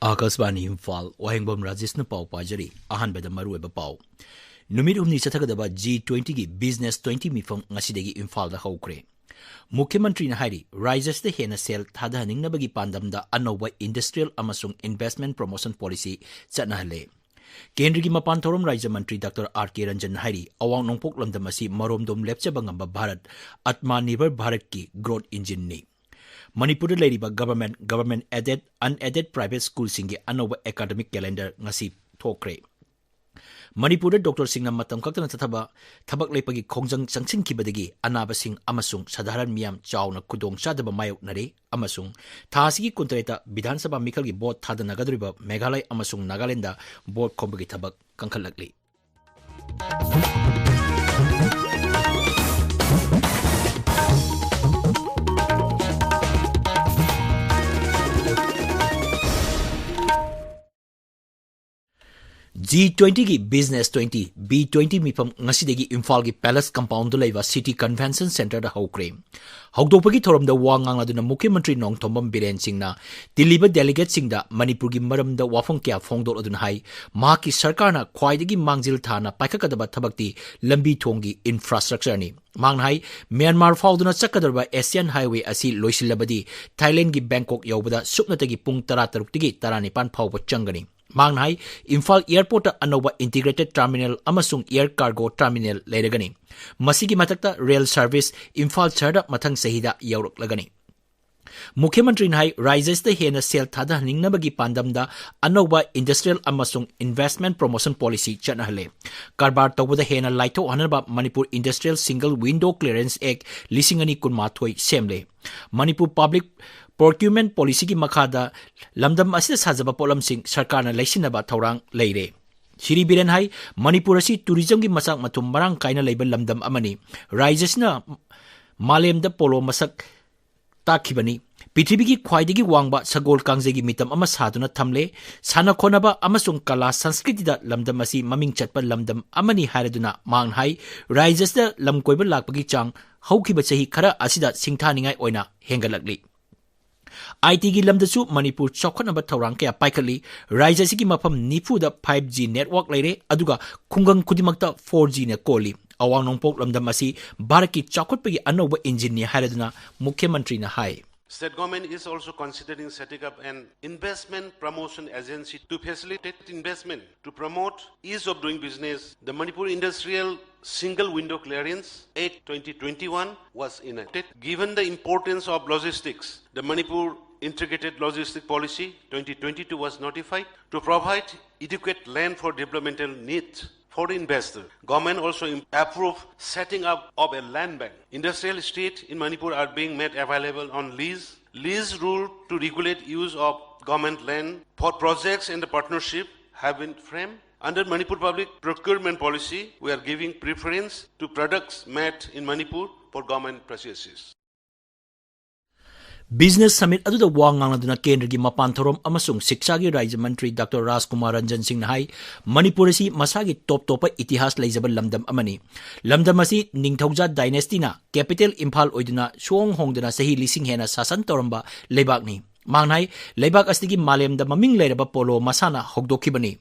Akasbani Imphal, Wahengbam Rajesh na pau pajari, ahan beda maru eba pau. Numit umni chathagadaba G20 gi Business 20 mifam ngasidegi Imphal da haukre. Mukhyamantri na hari, Rajesh da hena sel thadhaning nabagi pandamda anoba Industrial amasung Investment Promotion Policy chatnahale. Kendri gi mapan thorom Rajya Mantri Dr. R.K. Ranjan hari, awang nongpok lamdamasi maromdom lepchabangamba Bharat, Atmanirbhar Bharat ki growth engine ni. Manipur leriba government aided unaided private school singi anoba academic calendar ngasi thokre. Manipur Dr. Singh matam kaktana tathaba thabak lepagi khongjang changsin kibadagi anaba sing amasung sadharan miyam chawna kudong chadaba mayok nare amasung thasigi kuntreta Vidhan Sabha mikal gi board thadana gadriba Meghalaya amasung Nagalanda board khombagi thabak kangkhalakli. G20 ki Business 20 B20 mifam ngasidegi Imphal gi Palace Compound laiva City Convention Center da haukre. Haukdopagi thorom da wangang aduna Mukhyamantri Nongthombam Biren Singna deliver delegate singda Manipur gi maram da wafong kya phongdol aduna hai mahaki sarkar na khwaidagi mangjil thana paikakadaba thabakti lambi thongi infrastructure ni. Manghai Myanmar fauduna chakkadarba Asian Highway asi loisilabadi Thailand gi Bangkok yaubada supnatagi pung 13 tigi 19 phawba changani. Manghai Imphal Airport anoba integrated terminal amasung air cargo terminal leiragani. Masigi matakta rail service Imphal charda mathang sahida yauraklagani. Mukhyamantri nai Rajesh da hena sel thadhaning nabagi pandamda anoba industrial amasung investment promotion policy chanahale. Karbar tawbada hena laito hanaba Manipur Industrial Single Window Clearance Act lisingani kunmathoi semle. Manipur Public Procurement Policy ki makhada lamdam asida sajaba polam sing sarkar na laisinaba thorang leire. Shiri Biren hai Manipur asi tourism ki masak matum marang kaina leiba lamdam amani. Rajesh na malem da polo masak takhibani. Pithribi ki khwaidagi wangba sagol kangjegi mitam ama saduna thamle sana khonaba amasung kala sanskriti da lamdam asi maming chatpa lamdam amani haraduna manghai Rajesh da lamkoiba lakpagi chang haukiba chahi khara asida singthaningai oina hengalakli. IT gi lamdasu Manipur chokhanaba thorang kaya paikali Rajesh sigi mafam nifu da 5G network leire aduga khungang kudimakta 4G na koli awang nongpok lamdam asi Bharat ki chokhatpagi anoba engine ni haraduna Mukhyamantri na hai. State government is also considering setting up an investment promotion agency to facilitate investment to promote ease of doing business. The Manipur Industrial Single Window Clearance Act 2021 was enacted. Given the importance of logistics, the Manipur Integrated Logistic Policy 2022 was notified to provide adequate land for developmental needs for the investor. Government also approved setting up of a land bank. Industrial estate in Manipur are being made available on lease. Lease rule to regulate use of government land for projects and the partnership have been framed. Under Manipur Public Procurement Policy, we are giving preference to products made in Manipur for government purchases. Business Summit aduda wangang aduna kendra gi mapan thorom amasung shiksha gi Rajya Mantri Dr. Rajkumar Ranjan Singh hai Manipur si masagi top topa itihas leijaba lamdam amani. Lamdam asi Ningthauja dynasty na capital Imphal oiduna suong hongduna sahi lising hena sasan toramba lebak ni. Mangnai lebak astigi malem da maming leiraba polo masana hogdokhibani.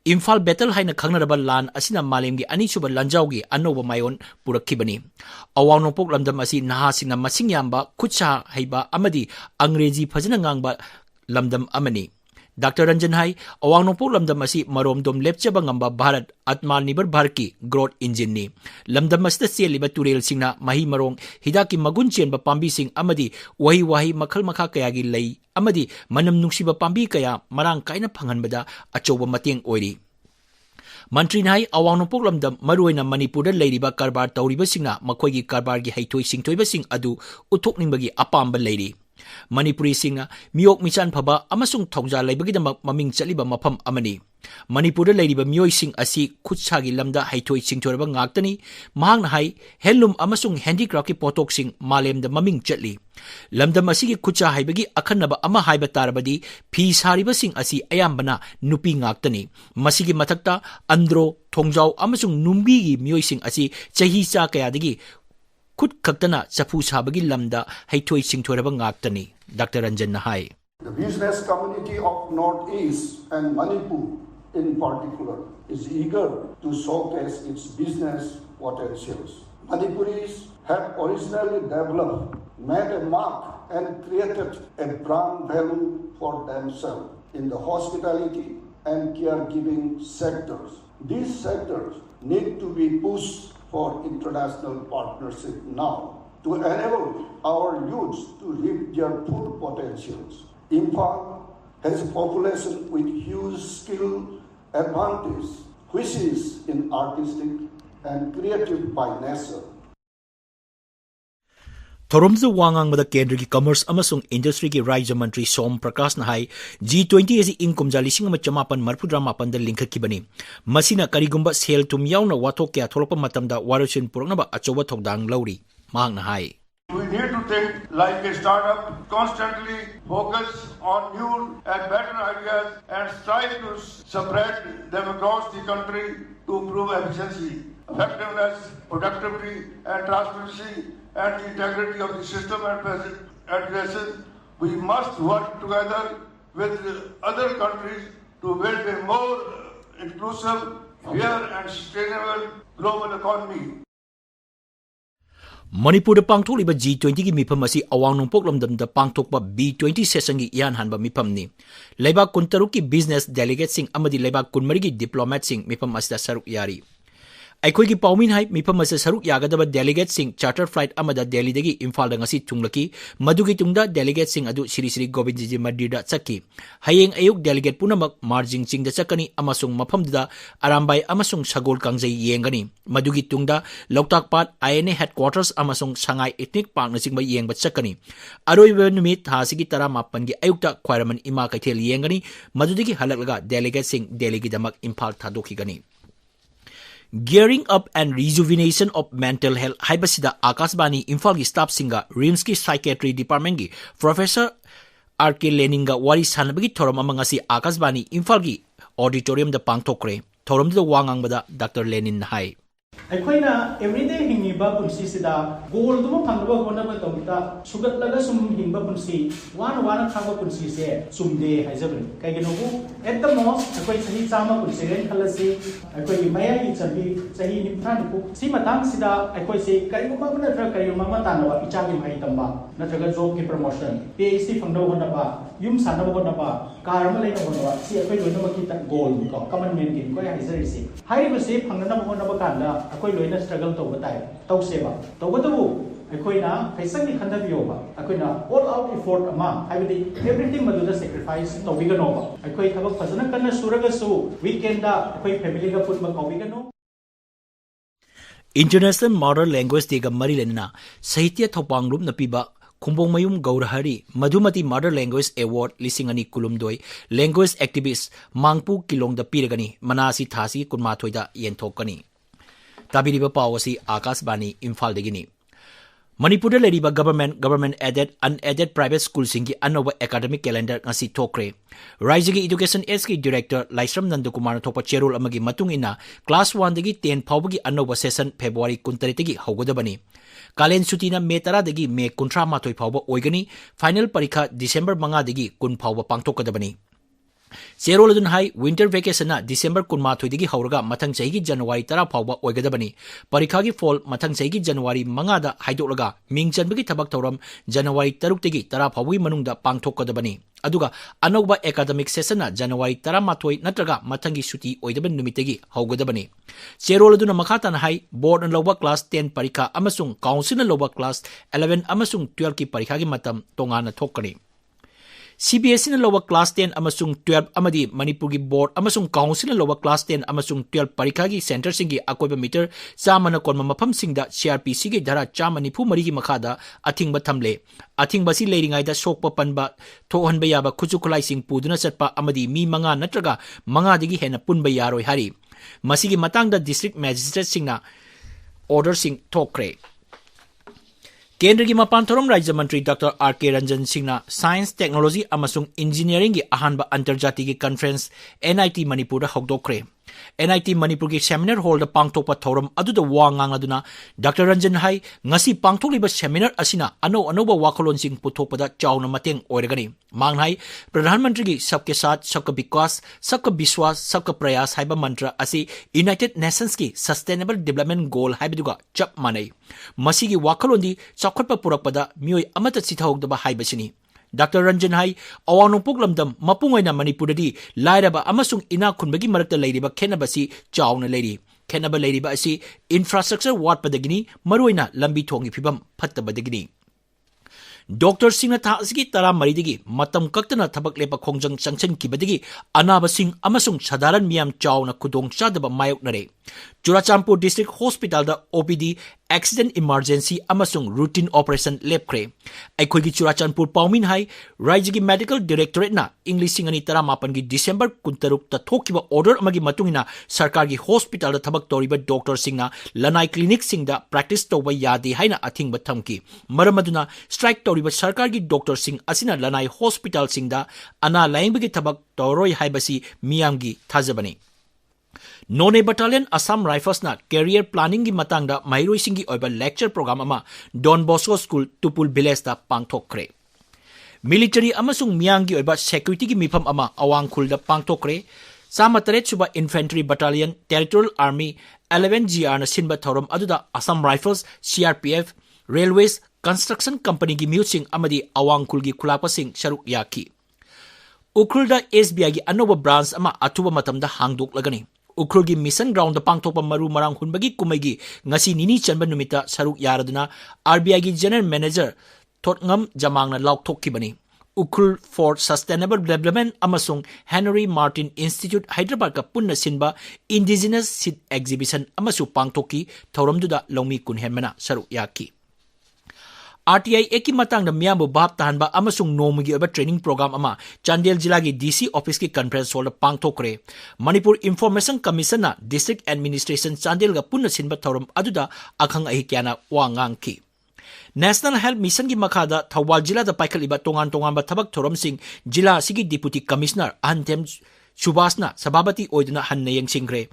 Imphal battle haina khangnaraba lan asina malemgi ani suba lanjaugi anoba mayon purakhibani. Awang nopok lamdam asi nahasina masing yamba khutcha haiba amadi angreji phajana ngangba lamdam amani. Dr. Ranjan hai awang nopok lamdam asi maromdom lepchaba ngamba Bharat Atmanirbhar Bharat ki growth engine ni. Lamdam asida seliba turel singna mahi marong hidaki magun chenba pambi sing amadi wahi makhal makha kayagi lei amadi manam nungsiba pambi kaya marang kaina phanganbada achoba mateng oiri. Mantri nai awang nopok lamdam maruina Manipur da leiriba karbar tauriba singna makhoigi karbar gi haithoi singthoiba sing adu uthokningbagi apamba leiri. Manipuri singna miyok michan phaba amasung thongja leibagidam maming chaliba mafam amani. Manipur da leiriba miyoi sing asi khutchagi lamda haithoi singthoraba ngaktani mahangna hai handloom amasung handicraft ki potok sing malem da maming chatli. Lamdam asigi khutcha haibagi akhanaba ama haiba tarabadi phi sariba sing asi ayambana nupi ngaktani. Masigi mathakta andro thongjau amasung numbi gi miyoi sing asi chahi cha kayadagi khut khaktana chapu sabagi lamda haithoi singthoraba ngaktani. Dr. Ranjan na hai. The business community of Northeast and Manipur in particular is eager to showcase its business potentials. Manipuris have originally developed, made a mark and created a brand value for themselves in the hospitality and caregiving sectors. These sectors need to be pushed for international partnership now to enable our youth to reap their full potentials. Imphal has a population with huge skill advantage, which is in artistic and creative by nature. Thoromza Wangang Kendra Commerce Amasung Industry Raja Mantri Som Prakash Nahai G20 as income Jalising Chamapan Marpudramapan the Link Kibani. Masina Karigumba Sale to Miauna Watokia Tolopa Matamda Warushin Purnaba Achowa Togdang Lowry. Mang Nahai. We need to think like a startup, constantly focus on new and better ideas and strive to spread them across the country to improve efficiency, effectiveness, productivity and transparency and the integrity of the system and addresses. We must work together with other countries to build a more inclusive, fair and sustainable global economy. Manipur the Pangtoliba G20 gi mipam asi awang nungpok lomdam da pangtokpa B20 session gi yan hanba mipam ni. Leba kuntaruki business delegate sing amadi leba kunmari gi diplomat sing mipam asda saruk yari. Aikoi gi paumin hai mipam asa saruk yagadaba delegate sing charter flight amada Delhi dagi Imphal da ngasi tunglaki madugi tungda delegate sing adu Sri Govindji Mandir chakki. Hayeng ayuk delegate punamak marjing ching da chakani amasung mapam da arambai amasung sagol kangjai yengani. Madugi tungda Loktak Pat INA headquarters amasung Shanghai Ethnic Park na singba yengba chakani. Aroiba numit hasigi tara mapan gi ayukta khwairaman ima kaithel yengani madudigi halaklaga delegate sing Delhi gi damak Imphal thadokigani. Gearing up and rejuvenation of mental health haibasida Akashbani Imphal gi staff singa RIMS ki psychiatry department gi Professor R.K. Leninga wari sanabagi thoram amangasi Akashbani Imphal gi auditorium da pangthokre thoram da wangang bada Dr. Lenin hai. Aikoina everyday hingiba punsi sida goal duma phangba gona ba tawita sugat laga sum hingba punsi wana thangba punsi se sumde haijabni kaigeno bu at the most akoi sahi chama punsi ren khalasi akoi maya gi chabi sahi nimthani ku si matang sida akoi se kaiguma bana tra kaiguma ma tanwa ichagi mai tamba natraga job ki promotion PhD phangdo gona ba yum sanaba gona ba karma leina gona ba si akoi loina ma ki ta goal ko common man ki ko haijari se haiba se phangna gona ba kanda akoi loina struggle to batai tau seba to godu akoina kaisang ni khanda biyo ba akoina all out effort ama haibidi everything maduda sacrifice to bigano ba akoi thabak phajana kanna suraga su weekend da akoi family ga put ma ko bigano. International Modern Language Day ga mari lenna sahitya thopang rup na piba Kumbong Mayum Gaurahari Madhumati Mother Language Award Lisingani Kulumdoi Language Activist Mangpu Kilong da Piragani Manasi Thasi Kunmathoida Yentokani. Tabiriba Pawasi Akashbani Imphal degini. Manipur leriba government aided unaided private school singi anova academic calendar ngasi thokre. Raijagi Education SK Director Laisram Nandakumar thopa cherol amagi matung ina class 1 dagi 10 phawbagi anova session February 23 dagi haugodabani. Kalen sutina May 10 dagi May 13 phawba oigani final parikha December 5 dagi 10 phawba pangtokadabani. Cherol adun hai winter vacation na December 13 dagi hauraga mathang chahi January 10 phawba oigadabani. Parikha gi fall mathang chahi January 5 da haidolaga mingchanbagi thabak thoram January 3 dagi 10 phawgi manungda pangthokadabani. Aduga anauba academic session na January 13 natraga mathangi suti oidaban numitagi haugadabani. Cherol aduna makhata na hai board na lowa class 10 parikha amasung council na lowa class 11 amasung 12 ki parikha gi matam tongana thokani. CBSE na lower class 10 amasung 12 amadi Manipur gi board amasung council na lower class 10 amasung 12 parikha gi center singi akoiba meter chamana konma mafam singda CRPC gi dhara chamani phu mari gi makhada athingba thamle athingba si leiringai da sokpa panba thohanba yaba khuchukulai sing puduna chatpa amadi mi manga natraga manga digi hena punba yaroi hari masigi matangda district magistrate singna order sing thokre. Kendra gi Mapanthorom Rajya Mantri Dr. R.K. Ranjan Singna Science, Technology amasung Engineering gi ahanba antarjati gi conference NIT Manipur da hokdokre. NIT Manipur ki seminar hall da pangthokpa thoram aduda wa ngangladuna Dr. Ranjan hai ngasi pangthokliba seminar asina anoba wakholon sing puthokpada chawna mateng oiragani manghai Pradhan Mantri gi sabke sath sabka vikas sabka biswas sabka prayas haiba mantra asi United Nations ki Sustainable Development Goal haibaduga chap manai masigi wakholon chakhatpa purakpada mioi amata sithahogdaba haibasini Dr. Ranjan hai awang puklamdam mapungoina Manipuradi lairaba amasung ina khunbagi marakta leiriba khenabasi chawna leiri khenaba leiriba asi infrastructure watpadagini maruina lambi thongi phibam phattabadagini Dr. Singh tha asigi tara maridigi matam kaktana thabak lepa khongjang changchen kibadigi anaba sing amasung sadaran miyam chawna khudong chadaba mayok nare Churachampur District Hospital da OPD Accident Emergency amasung Routine Operation lepkre aikhoigi Churachampur Paumin hai Raijigi Medical Directorate na English singani tara mapan gi December 13 ta thokiba order amagi matungina sarkar gi hospital da thabak toriba doctor singna lanai clinic singda practice toba yadi haina athingba thamki maramaduna strike toriba sarkar gi doctor sing asina lanai hospital singda ana laingbagi thabak toroi haibasi miyamgi thajabani None Battalion Assam Rifles na career planning gi matangda mairoi singi oiba lecture program ama Don Bosco School Tupul Village da pangthokre Military amasung miyangi oiba security gi mifam ama awangkhul da pangthokre Samatare suba Infantry Battalion Territorial Army 11GR na sinba thoram aduda Assam Rifles CRPF Railways Construction Company gi musing amadi awangkhul gi khulapa sing sharuk yaki Ukrulda SBI gi anoba branch ama atuba matamda hangdok lagani Ukrulgi mission ground da pangthokpa maru marang hunbagi kumaigi ngasi nini chanba numita saruk yaraduna RBI gi general manager Thotngam Jamangna laukthokibani Ukrul for Sustainable Development amasung Henry Martin Institute Hyderabad ka punna sinba Indigenous Seed Exhibition amasu pangthoki thoramduda longmi kunhenmana saruk yaki RTI eki matang da miyambu bab tahanba amasung nomugi oba training program ama Chandel jila gi DC office ki conference hall da pangthokre Manipur Information Commission na District Administration Chandel ga punna sinba thoram aduda akhang ahi kyana wangang ki National Health Mission gi makhada Thawal jila da paikhaliba tongan ba thabak thoram sing jila sigi Deputy Commissioner Antem Subasna Sababati oiduna hanna yengsingre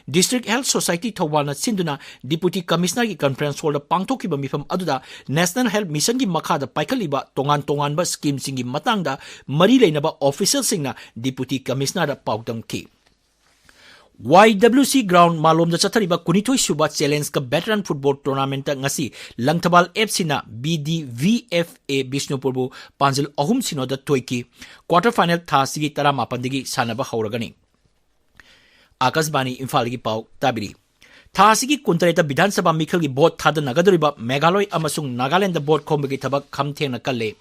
District Health Society Thawalna sinduna Deputy Commissioner ki conference hall da pangthokiba mifam aduda National Health Mission gi makhada paikhaliba tongan ba scheme singi matangda mari leinaba official singna Deputy Commissioner da paudam ki YWC ground malom da chathariba kunithoi suba challenge ka veteran football tournament ngasi Langthabal FC na BDVFA Bishnupurbu Panjil ahum sino da toiki quarter final tha sigi 18 digi sanaba hauragani Akasbani Imphal gi pau tabiri Thasigi kuntareta Vidhan Sabha Mikhal gi bot thada nagadoriba Meghaloi amasung Nagaland da bot khombagi thabak khamthengna kalle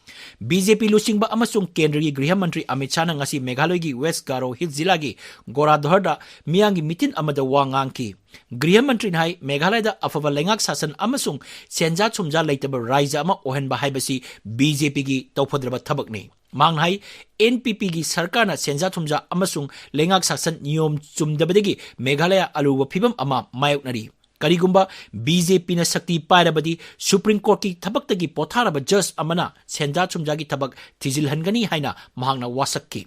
BJP lusingba amasung Kendra gi Griha Mantri Amit Shah na ngasi Meghaloi gi West Garo Hills jila gi Goradhar da miyangi mitin amada wangang ki Griha Mantri hai Meghaloi da afaba lengak sasan amasung senja chumja leitaba raija ama ohenba haibasi BJP gi tawphadraba thabak ni Manghai NPP gi sarkar na senja thumja amasung lengak sasan niyom chumdabadagi Meghalaya aluwa phibam ama mayoknari karigumba BJP na sakti pairabadi Supreme Court ki thabaktagi potharaba judge amana senja chumja gi thabak thijilhangani haina mahangna wasakki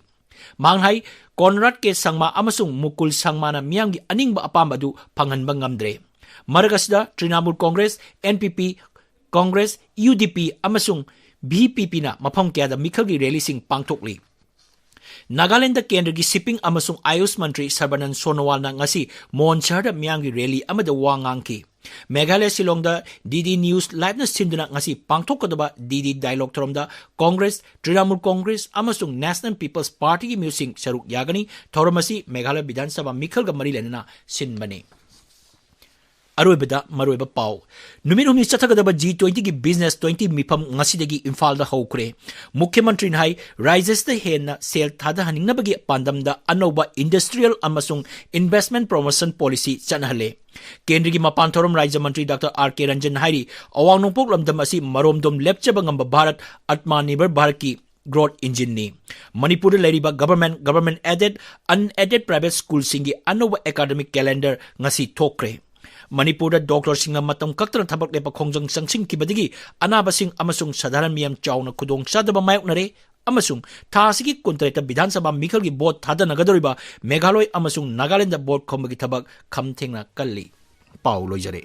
Manghai Conrad ke sangma amasung Mukul sangma na miyangi aningba apambadu panghanba ngamdre Maragasda Trinamool Congress NPP Congress UDP amasung BPP na mapam kaya da Mikhal gi rally sing pangthokli Nagaland da Kendra gi shipping amasung Ayush Mantri Sarbanan Sonowal na ngasi Monchar da miyang gi rally amada wangang ki Meghalaya Shillong da DD News live na sinduna ngasi pangthok kadaba DD dialogue thorom da Congress Trinamool Congress amasung National People's Party gi musing saruk yagani thoromasi Meghalaya Vidhan Sabha Mikhal ga mari lenana sinbane Aroibada Maroiba Pau. Numit humni chathagadaba G20 gi Business 20 mifam ngasidagi Imphal da hokre. Mukhyamantri hai rises the hen sale thada haningnabagi pandamda anoba industrial amasung investment promotion policy chanhale. Kendri gi mapanthorom Raja Mantri Dr. R.K. Ranjan hairi awang nongpok lamdam asi maromdom lepchaba ngamba Bharat Atmanirbhar Bharat ki growth engine ni Manipur leriba government aided unaided private school singi anoba academic calendar ngasi thokre. Manipur Doctor Singa matam kaktan thabak lepa khongjang sangsing kibadigi anaba sing amasung sadaran miyam chawna khudong sadaba mayok nare अमसुंग थासिगी कुंतरेट विधानसभा मिखल की boat थादनगदोरिबा Meghalaya अमसुंग Nagaland boat खोमगी थबक खमथेंगना कल्ली पाउ लोइजरे।